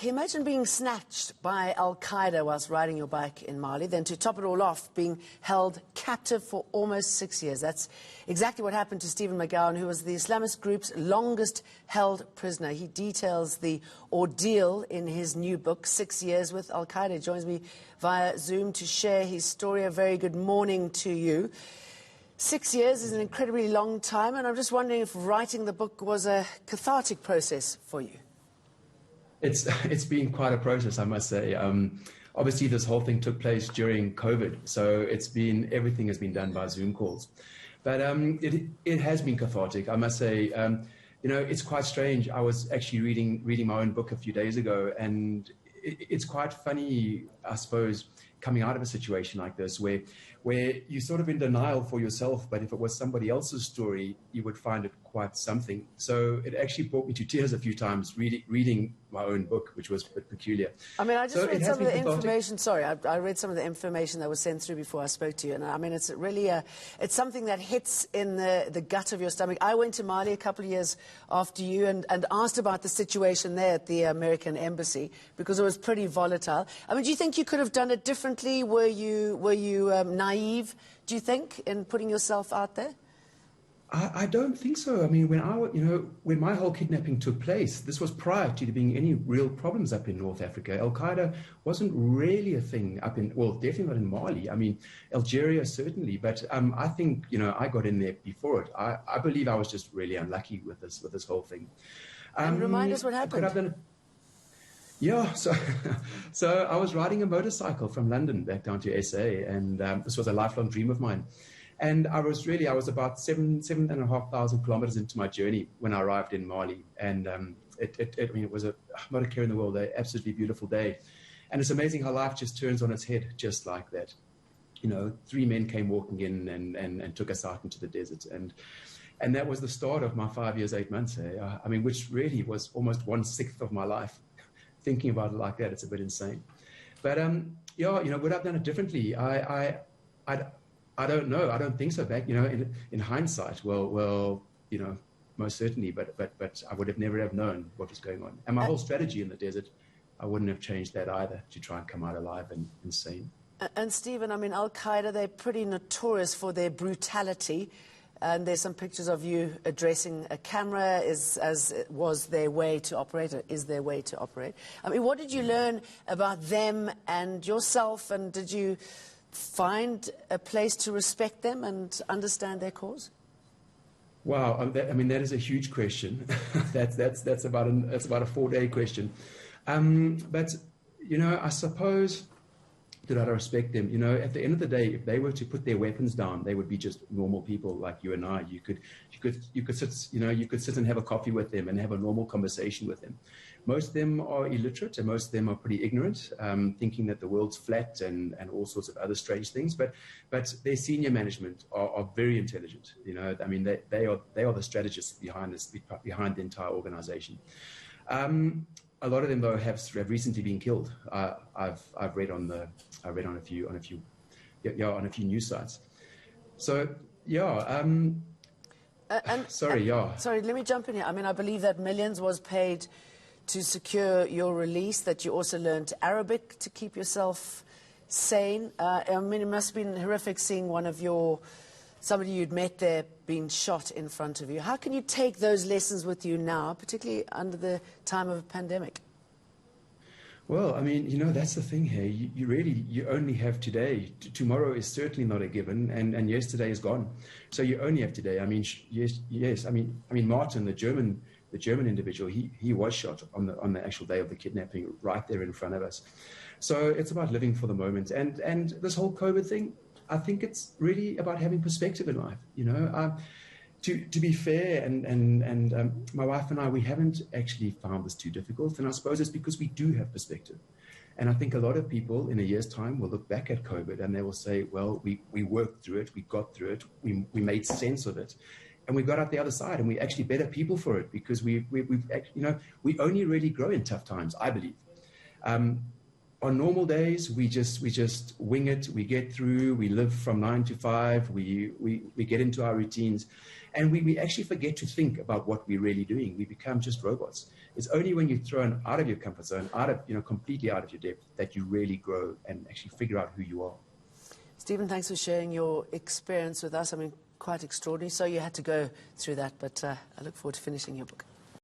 imagine being snatched by Al-Qaeda whilst riding your bike in Mali, then to top it all off, being held captive for almost 6 years. That's exactly what happened to Stephen McGown, who was the Islamist group's longest held prisoner. He details the ordeal in his new book, 6 Years with Al-Qaeda. He joins me via Zoom to share his story. A very good morning to you. 6 years is an incredibly long time, and I'm just wondering if writing the book was a cathartic process for you. It's been quite a process, I must say. Obviously, this whole thing took place during COVID, so everything has been done by Zoom calls. But it has been cathartic, I must say. It's quite strange. I was actually reading my own book a few days ago, and it's quite funny, I suppose, coming out of a situation like this where you're sort of in denial for yourself, but if it was somebody else's story, you would find it quite something. So it actually brought me to tears a few times reading my own book, which was a bit peculiar. I mean, I just read some of the information. Sorry, I read some of the information that was sent through before I spoke to you, and I mean, it's really it's something that hits in the gut of your stomach. I went to Mali a couple of years after you and asked about the situation there at the American embassy because it was pretty volatile. I mean, do you think you could have done it differently? Were you naive, do you think, in putting yourself out there? I don't think so. I mean, when my whole kidnapping took place, this was prior to there being any real problems up in North Africa. Al-Qaeda wasn't really a thing well, definitely not in Mali. I mean, Algeria certainly, but I think, I got in there before it. I believe I was just really unlucky with this whole thing. And remind us what happened. Yeah, so I was riding a motorcycle from London back down to SA, and this was a lifelong dream of mine. And I was about 7,500 kilometers into my journey when I arrived in Mali. And it was not a care in the world, an absolutely beautiful day. And it's amazing how life just turns on its head just like that. 3 men came walking in and took us out into the desert. And that was the start of my 5 years, 8 months. I mean, which really was almost 1/6 of my life. Thinking about it like that, it's a bit insane. But would I've done it differently? I don't know. I don't think so. Back, in hindsight, well, most certainly. But I would have never have known what was going on. And my whole strategy in the desert, I wouldn't have changed that either to try and come out alive and sane. And Stephen, I mean, Al-Qaeda, they're pretty notorious for their brutality. And there's some pictures of you addressing a camera as was their way to operate, or is their way to operate. I mean, what did you learn about them and yourself, and did you find a place to respect them and understand their cause? Wow, that is a huge question. that's about a 4-day question. But I suppose, did I respect them? At the end of the day, if they were to put their weapons down, they would be just normal people like you and I. You could sit and have a coffee with them and have a normal conversation with them. Most of them are illiterate, and most of them are pretty ignorant, thinking that the world's flat and all sorts of other strange things. But their senior management are very intelligent. I mean, they are the strategists behind the entire organization. A lot of them, though, have recently been killed. I've read on a few news sites. So Sorry, let me jump in here. I mean, I believe that millions was paid to secure your release. That you also learned Arabic to keep yourself sane. I mean, it must have been horrific seeing somebody you'd met there being shot in front of you. How can you take those lessons with you now, particularly under the time of a pandemic? Well, I mean, that's the thing here. You only have today. Tomorrow is certainly not a given, and yesterday is gone. So you only have today. I mean, yes. I mean, Martin, the German individual, he was shot on the actual day of the kidnapping, right there in front of us. So it's about living for the moment, and this whole COVID thing, I think it's really about having perspective in life. To be fair, and my wife and I, we haven't actually found this too difficult, and I suppose it's because we do have perspective. And I think a lot of people in a year's time will look back at COVID and they will say, well, we worked through it, we got through it, we made sense of it, and we got out the other side, and we're actually better people for it because we only really grow in tough times, I believe. On normal days, we just wing it. We get through. We live from 9 to 5. We get into our routines, And we actually forget to think about what we're really doing. We become just robots. It's only when you're thrown out of your comfort zone, completely out of your depth, that you really grow and actually figure out who you are. Stephen, thanks for sharing your experience with us. I mean, quite extraordinary. So you had to go through that, but I look forward to finishing your book.